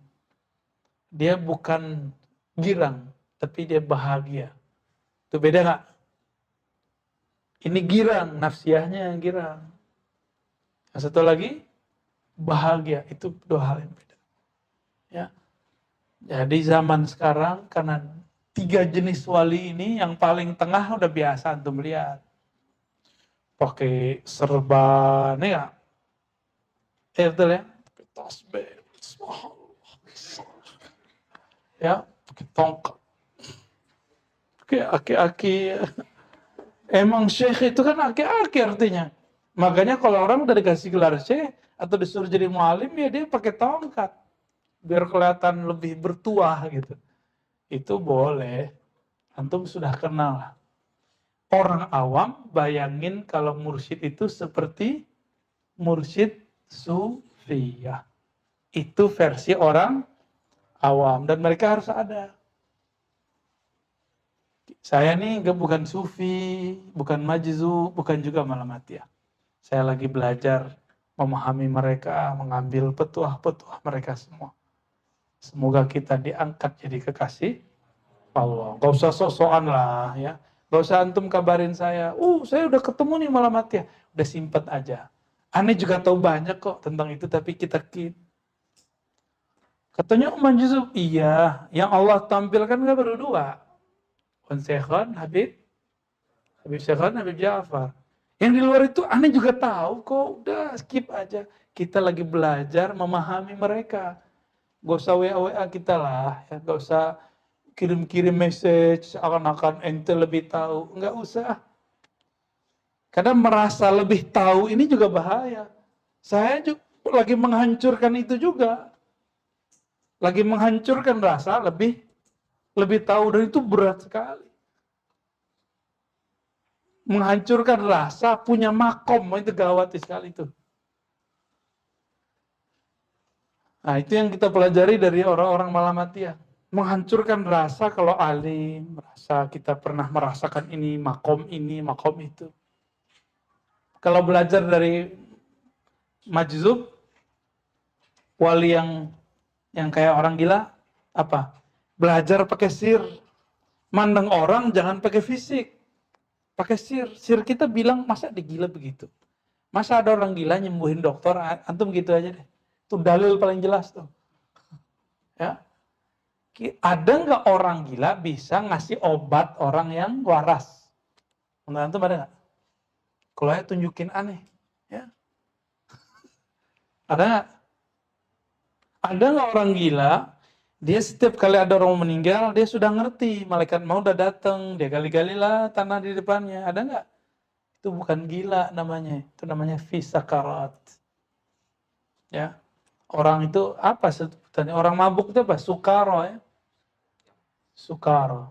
Dia bukan girang, tapi dia bahagia. Itu beda nggak? Ini girang, nafsiyahnya yang girang. Yang satu lagi, bahagia. Itu dua hal yang beda. Ya. Jadi zaman sekarang, karena 3 jenis wali ini, yang paling tengah udah biasa antum lihat. Pakai serban, ya. Betul ya? Pakai tasbih, ya, pakai tongkat. Pakai aki-aki. Emang syekh itu kan aki-aki artinya. Makanya kalau orang udah dikasih gelar syekh atau disuruh jadi mualim, ya dia pakai tongkat. Biar kelihatan lebih bertuah gitu. Itu boleh. Antum sudah kenal. Orang awam bayangin kalau mursyid itu seperti mursyid sufiyah. Itu versi orang awam. Dan mereka harus ada. Saya nih bukan sufi, bukan majzu, bukan juga Malamatiyah. Saya lagi belajar memahami mereka, mengambil petuah-petuah mereka semua. Semoga kita diangkat jadi kekasih Allah. Gak usah sok-sokan lah ya. Gak usah antum kabarin saya, saya udah ketemu nih Malamatiyah. Udah simpen aja. Aneh juga tahu banyak kok tentang itu, tapi kita katanya majzu, iya. Yang Allah tampilkan gak baru 2. Syekhon, Habib Syekhon, Habib Ja'far. Yang di luar itu aneh juga tahu kok, udah skip aja. Kita lagi belajar memahami mereka. Gak usah WA kita lah, ya. Gak usah kirim-kirim message, akan ente lebih tahu. Gak usah. Karena merasa lebih tahu ini juga bahaya. Saya juga lagi menghancurkan itu juga. Lagi menghancurkan rasa lebih tahu, dan itu berat sekali. Menghancurkan rasa punya makom, itu gawat sekali itu. Nah, itu yang kita pelajari dari orang-orang Malamatiyah. Menghancurkan rasa kalau alim, merasa kita pernah merasakan ini, makom itu. Kalau belajar dari majzub, wali yang kayak orang gila, apa? Belajar pakai sir. Mandang orang jangan pakai fisik. Pakai sir. Sir kita bilang, masa digila begitu? Masa ada orang gila nyembuhin dokter, antum gitu aja deh. Itu dalil paling jelas tuh. Ya. Ada nggak orang gila bisa ngasih obat orang yang waras? Menurut antum ada nggak? Kalau saya tunjukin aneh. Ya. Ada nggak? Ada nggak orang gila? Dia setiap kali ada orang meninggal, dia sudah ngerti. Malaikat maut udah datang, dia gali-gali lah tanah di depannya. Ada nggak? Itu bukan gila namanya. Itu namanya fisakarat. Ya. Orang itu apa sebutannya? Orang mabuk itu apa? Sukaro ya. Sukaro.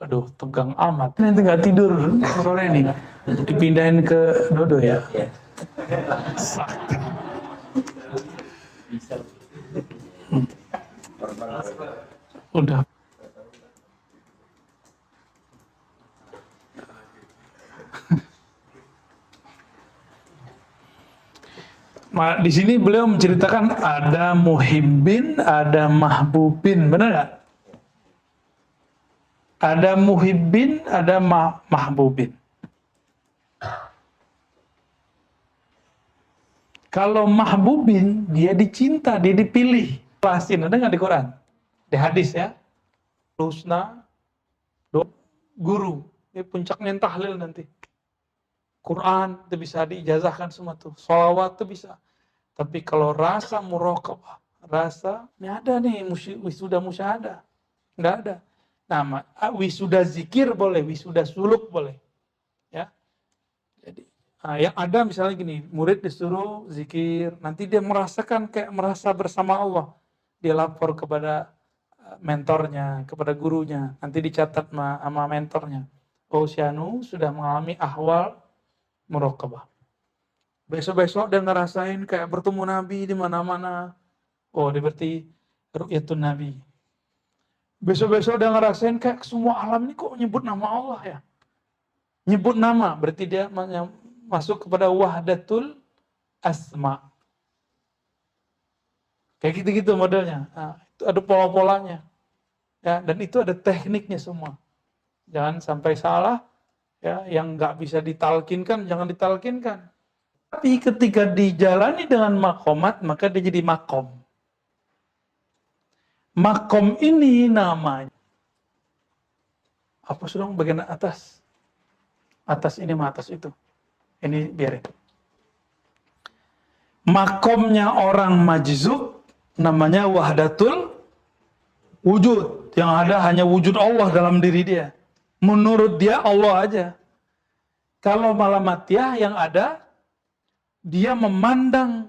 Aduh, tegang amat. Nanti nggak tidur sore ini. Dipindahin ke Dodo ya. Udah. Di sini beliau menceritakan ada muhibbin, ada mahbubin, benar nggak? Ada muhibbin, ada mahbubin. Kalau mahbubin, dia dicinta, dia dipilih. Jelasin, ada nggak di Quran? Di hadis ya. Husna, guru. Ini puncaknya tahlil nanti. Quran itu bisa diijazahkan semua tuh. Sholawat itu bisa. Tapi kalau rasa muraqabah, rasa, ini ada nih wisuda musyahadah. Nggak ada. Nah, wisuda zikir boleh, wisuda suluk boleh. Ya. Jadi, yang ada misalnya gini, murid disuruh zikir, nanti dia merasakan kayak merasa bersama Allah. Dia lapor kepada mentornya, kepada gurunya. Nanti dicatat sama mentornya. Oh, Syanu sudah mengalami ahwal muraqabah. Besok-besok dia ngerasain kayak bertemu Nabi di mana-mana. Oh, dia berarti ru'yatun Nabi. Besok-besok dia ngerasain kayak semua alam ini kok nyebut nama Allah ya. Nyebut nama, berarti dia masuk kepada wahdatul asma. Kayak gitu-gitu modelnya. Nah, itu ada pola-polanya. Ya, dan itu ada tekniknya semua. Jangan sampai salah. Ya, yang nggak bisa ditalkinkan, jangan ditalkinkan. Tapi ketika dijalani dengan makomat, maka dia jadi makom. Makom ini namanya. Apa sudah bagian atas? Atas ini sama atas itu. Ini biarin. Makomnya orang majzub namanya wahdatul wujud. Yang ada hanya wujud Allah dalam diri dia. Menurut dia Allah aja. Kalau malamatiyah yang ada, dia memandang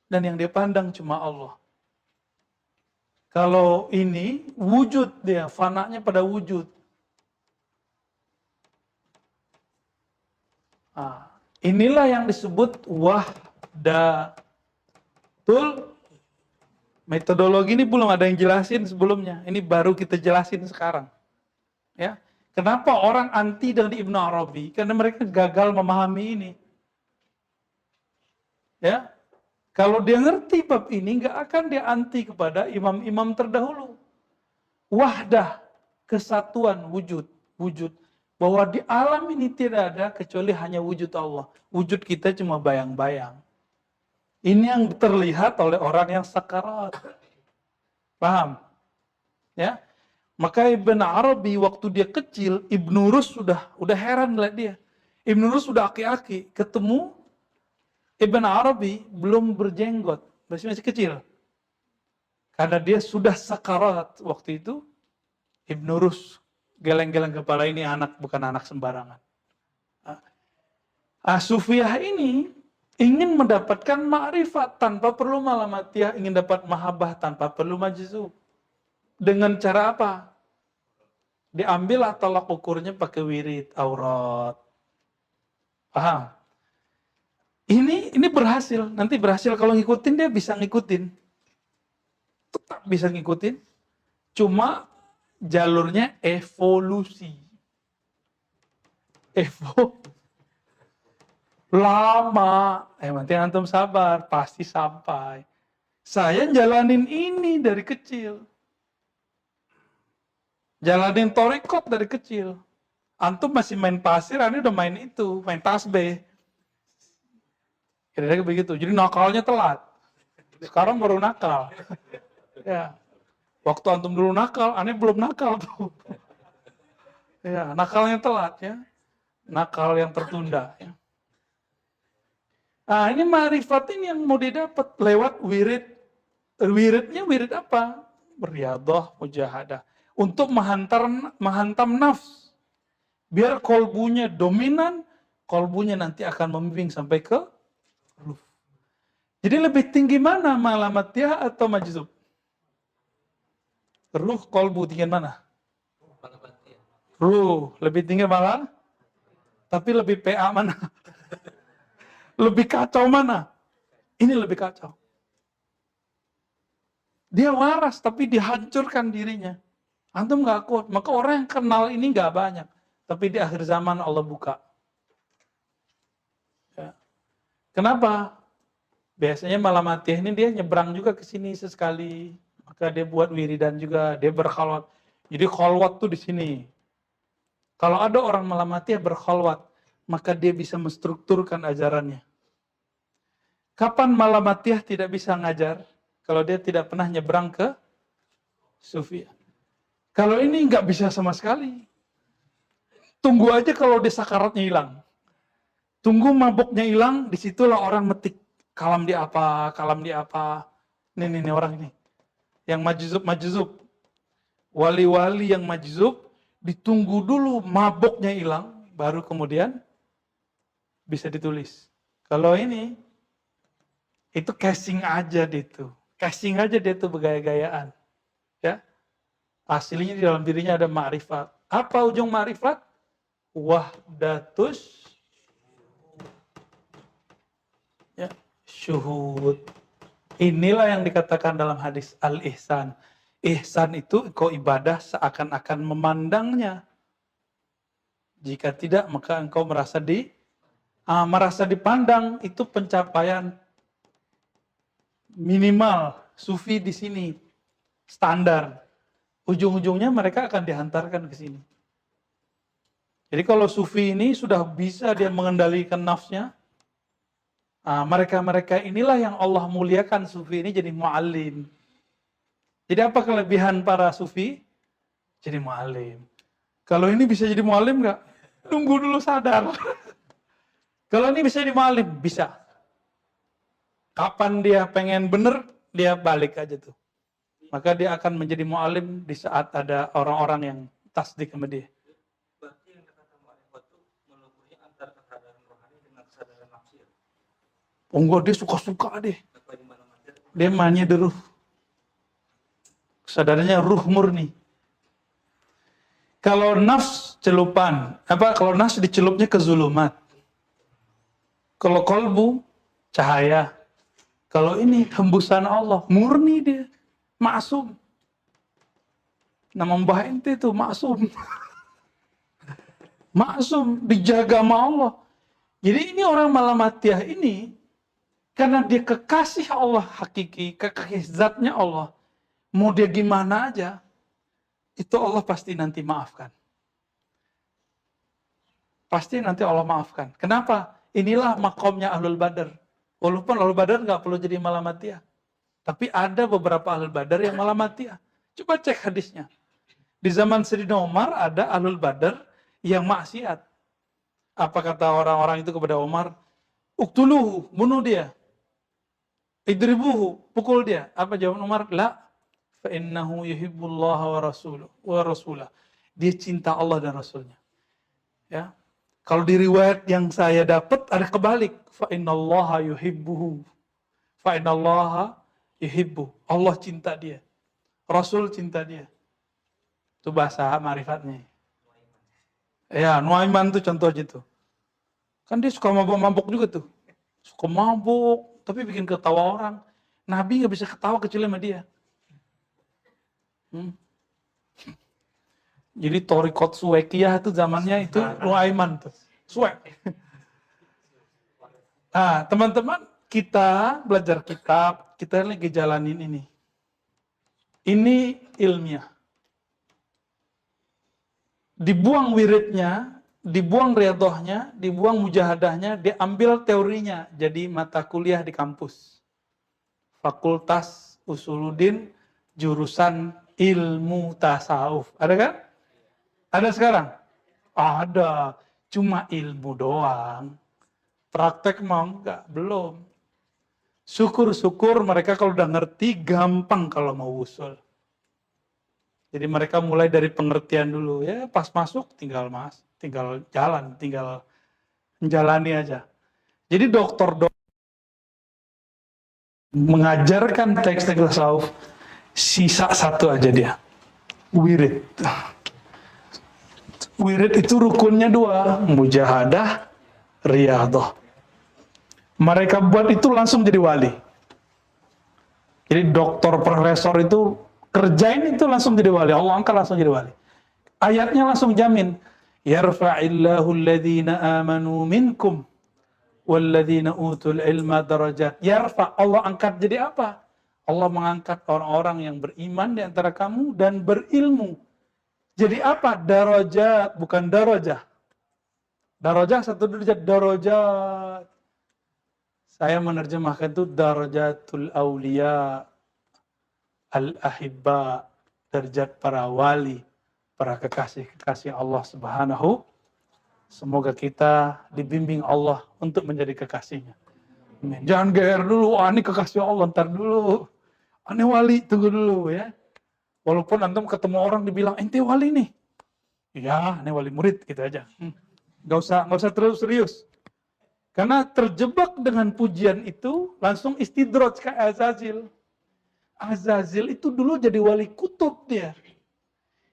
dan yang dia pandang cuma Allah. Kalau ini wujud dia, fananya pada wujud. Nah, inilah yang disebut wahdatul. Metodologi ini belum ada yang jelasin sebelumnya. Ini baru kita jelasin sekarang. Ya, kenapa orang anti dengan Ibnu Arabi? Karena mereka gagal memahami ini. Ya, kalau dia ngerti bab ini, nggak akan dia anti kepada imam-imam terdahulu. Wahdah, kesatuan wujud, bahwa di alam ini tidak ada kecuali hanya wujud Allah. Wujud kita cuma bayang-bayang. Ini yang terlihat oleh orang yang sakarat. Paham? Ya. Maka Ibn Arabi waktu dia kecil, Ibnu Rus sudah heran lihat dia. Ibnu Rus sudah aki-aki, ketemu Ibn Arabi belum berjenggot, masih kecil. Karena dia sudah sakarat waktu itu, Ibnu Rus geleng-geleng kepala, ini anak bukan anak sembarangan. Sufiyah ini ingin mendapatkan ma'rifat tanpa perlu malamatiyah, ingin dapat mahabbah tanpa perlu majzub. Dengan cara apa? Diambillah tolak ukurnya pakai wirid, aurat. Paham? Ini berhasil. Nanti berhasil kalau ngikutin, dia bisa ngikutin. Tetap bisa ngikutin. Cuma jalurnya evolusi. Lama. Nanti antum sabar. Pasti sampai. Saya jalanin ini dari kecil. Jalanin torikot dari kecil. Antum masih main pasir, ini udah main itu, main tasbih. Kira-kira begitu. Jadi nakalnya telat. Sekarang baru nakal. Ya. Waktu antum dulu nakal, aneh belum nakal tuh. Ya, nakalnya telat ya. Nakal yang tertunda ya. Nah, ini ma'rifat ini yang mau didapat lewat wirid. Wiridnya wirid apa? Riyadhah, mujahadah. Untuk menghantam nafs. Biar kolbunya dominan, kolbunya nanti akan membimbing sampai ke ruh. Jadi lebih tinggi mana, malamatiyah atau majzub? Ruh, kolbu tinggi mana? Ruh, lebih tinggi malah? Tapi lebih PA mana? Lebih kacau mana? Ini lebih kacau. Dia waras, tapi dihancurkan dirinya. Antum gak kuat. Maka orang yang kenal ini gak banyak. Tapi di akhir zaman Allah buka. Ya. Kenapa? Biasanya Malamatiyah ini dia nyebrang juga ke sini sesekali. Maka dia buat wiridan juga, dia berkhalwat. Jadi khalwat tuh di sini. Kalau ada orang Malamatiyah berkhalwat, maka dia bisa menstrukturkan ajarannya. Kapan Malamatiyah tidak bisa ngajar? Kalau dia tidak pernah nyebrang ke Sufi. Kalau ini nggak bisa sama sekali. Tunggu aja kalau dia sakaratnya hilang. Tunggu mabuknya hilang, disitulah orang metik. Kalam di apa, kalam di apa. Nih orang ini. Yang majzub. Wali-wali yang majzub, ditunggu dulu mabuknya hilang, baru kemudian bisa ditulis. Kalau ini, itu casing aja dia tuh. Casing aja dia tuh bergaya-gayaan. Ya. Aslinya di dalam dirinya ada ma'rifat. Apa ujung ma'rifat? Wahdatus ya, syuhud. Inilah yang dikatakan dalam hadis al-ihsan. Ihsan itu engkau ibadah seakan-akan memandangnya. Jika tidak, maka engkau merasa dipandang. Itu pencapaian minimal sufi di sini. Standar. Ujung-ujungnya mereka akan dihantarkan ke sini. Jadi kalau sufi ini sudah bisa dia mengendalikan nafsnya, mereka-mereka inilah yang Allah muliakan sufi ini jadi mu'allim. Jadi apa kelebihan para sufi? Jadi mu'allim. Kalau ini bisa jadi mu'allim nggak? Tunggu dulu sadar. Kalau ini bisa jadi mu'allim, bisa. Kapan dia pengen bener, dia balik aja tuh. Maka dia akan menjadi mu'allim di saat ada orang-orang yang tasdik sama dia. Berarti yang kata ma'rifat itu melukuhi antara kesadaran rohani dengan kesadaran nafsi. Enggak, dia suka-suka deh. Apa di mana-mana. Dia mainnya di ruh. Kesadarannya ruh murni. Kalau nafs celupan, kalau nafs dicelupnya ke zulumat. Kalau kolbu, cahaya. Kalau ini hembusan Allah, murni dia. Maksum. Nama mbah ente itu maksum. Maksum, dijaga sama Allah. Jadi ini orang Malamatiyah ini, karena dia kekasih Allah hakiki, kekasih zatnya Allah, mau dia gimana aja, itu Allah pasti nanti maafkan. Pasti nanti Allah maafkan. Kenapa? Inilah makomnya Ahlul Badar. Walaupun Ahlul Badar nggak perlu jadi Malamatiyah. Tapi ada beberapa Ahlul Badar yang Malamatiyah. Coba cek hadisnya. Di zaman Sayyidina Umar ada Ahlul Badar yang maksiat. Apa kata orang-orang itu kepada Umar? Uktuluhu, bunuh dia. Idribuhu, pukul dia. Apa jawaban Umar? La, fa innahu yuhibbullaha wa rasulah. Dia cinta Allah dan Rasulnya. Ya. Kalau di riwayat yang saya dapat ada kebalik. Fa innallaha yuhibbuhu. Fa innallaha yuhibbu. Allah cinta dia. Rasul cinta dia. Itu bahasa marifatnya. Ya, Nuaiman tuh contoh gitu. Kan dia suka mabuk-mabuk juga tuh. Suka mabuk, tapi bikin ketawa orang. Nabi nggak bisa ketawa kecuali sama dia. Jadi Torikot Suwekiyah itu zamannya itu Nuaiman tuh. Suwek. Nah, teman-teman, kita belajar kitab, kita lagi jalanin ini. Ini ilmiah. Dibuang wiridnya, dibuang riyadhahnya, dibuang mujahadahnya, diambil teorinya jadi mata kuliah di kampus. Fakultas Usuluddin jurusan ilmu tasawuf. Ada kan? Ada sekarang? Ada. Cuma ilmu doang. Praktek mau enggak? Belum. Syukur-syukur mereka kalau udah ngerti gampang kalau mau usul. Jadi mereka mulai dari pengertian dulu. Ya pas masuk tinggal jalan, tinggal menjalani aja. Jadi dokter mengajarkan teks tasawuf, sisa satu aja dia. Wirid. Wirid itu rukunnya dua, mujahadah, riyadhah. Mereka buat itu langsung jadi wali. Jadi dokter profesor itu kerjain itu langsung jadi wali. Allah angkat langsung jadi wali. Ayatnya langsung jamin. Yarfa'illahu alladhina amanu minkum walladzina utul ilma darajat. Yarfa, Allah angkat jadi apa? Allah mengangkat orang-orang yang beriman di antara kamu dan berilmu. Jadi apa? Darajat, bukan darajah. Darajah satu derajat, darajat. Saya menerjemahkan itu darajatul aulia, al-ahibba, derajat para wali, para kekasih-kekasih Allah Subhanahu. Semoga kita dibimbing Allah untuk menjadi kekasihnya. Amin. Jangan GR dulu, ini kekasih Allah, ntar dulu. Ini wali, tunggu dulu ya. Walaupun antum ketemu orang dibilang, ente wali nih. Ya, ini wali murid, gitu aja. Gak usah terlalu serius. Karena terjebak dengan pujian itu, langsung istidroj ke Azazil. Azazil itu dulu jadi wali kutub dia.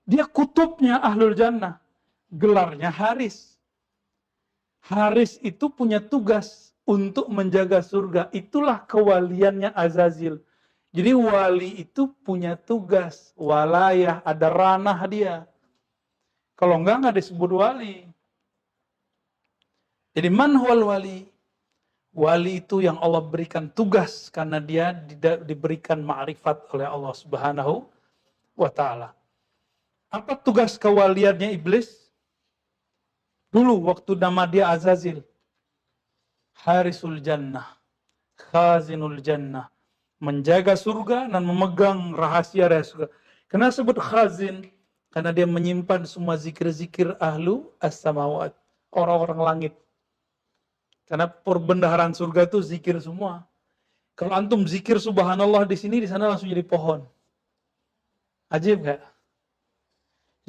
Dia kutubnya Ahlul Jannah. Gelarnya Haris. Haris itu punya tugas untuk menjaga surga. Itulah kewaliannya Azazil. Jadi wali itu punya tugas. Walayah, ada ranah dia. Kalau enggak disebut wali. Jadi man huwal wali? Wali itu yang Allah berikan tugas karena dia diberikan ma'rifat oleh Allah Subhanahu wa ta'ala. Apa tugas kewaliannya iblis? Dulu waktu nama dia Azazil. Harisul jannah, khazinul jannah. Menjaga surga dan memegang rahasia-rahasia surga. Kenapa sebut khazin? Karena dia menyimpan semua zikir-zikir ahlu as-samawat. Orang-orang langit. Karena perbendaharaan surga itu zikir semua. Kalau antum zikir subhanallah di sini, di sana langsung jadi pohon. Ajib gak?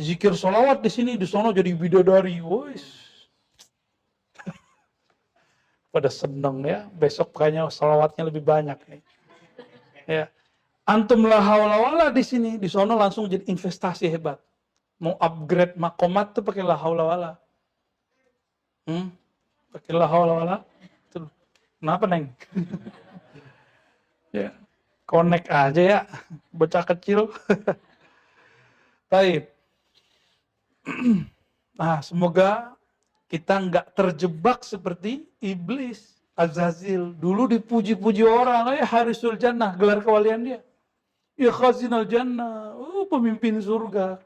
Zikir sholawat di sini, di sana jadi bidadari. Wois. Pada seneng ya. Besok kayaknya sholawatnya lebih banyak nih. Ya. Antum la haula wala di sini, di sana langsung jadi investasi hebat. Mau upgrade makomat tuh pakai la haula wala. Pakai la haula wala. Kenapa, Neng? Ya, connect aja ya, bocah kecil. Baik. Nah, semoga kita nggak terjebak seperti iblis, Azazil. Dulu dipuji-puji orang, Harisul Jannah, gelar kewalian dia. Ya khazinal jannah, pemimpin surga,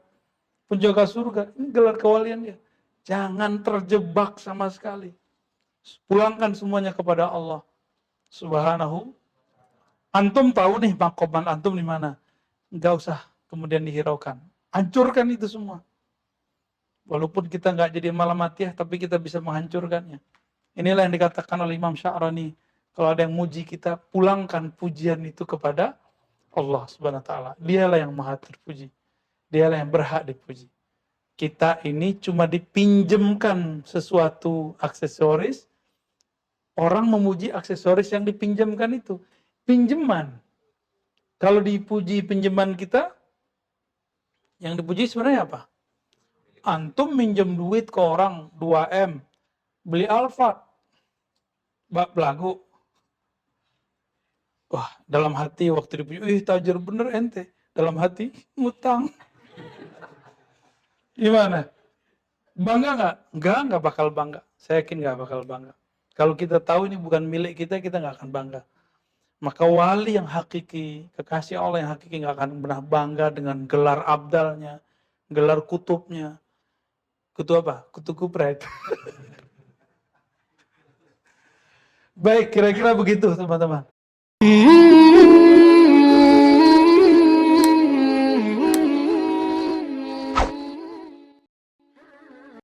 penjaga surga, ini gelar kewalian dia. Jangan terjebak sama sekali. Pulangkan semuanya kepada Allah Subhanahu. Antum tahu nih makoman antum di mana? Enggak usah kemudian dihiraukan. Hancurkan itu semua. Walaupun kita nggak jadi malamatiyah, tapi kita bisa menghancurkannya. Inilah yang dikatakan oleh Imam Sya'rani. Kalau ada yang muji kita, pulangkan pujian itu kepada Allah Subhanahu wa ta'ala. Dialah yang maha terpuji. Dialah yang berhak dipuji. Kita ini cuma dipinjamkan sesuatu aksesoris. Orang memuji aksesoris yang dipinjamkan itu. Pinjaman. Kalau dipuji pinjaman kita, yang dipuji sebenarnya apa? Antum minjem duit ke orang 2M. Beli Alfa. Bak belagu. Wah, dalam hati waktu dipuji, tajir bener ente. Dalam hati, ngutang. Gimana? Bangga nggak? Nggak bakal bangga. Saya yakin nggak bakal bangga. Kalau kita tahu ini bukan milik kita, kita nggak akan bangga. Maka wali yang hakiki, kekasih Allah yang hakiki nggak akan pernah bangga dengan gelar abdalnya, gelar kutubnya. Kutub apa? Kutub kupret. Baik, kira-kira begitu teman-teman.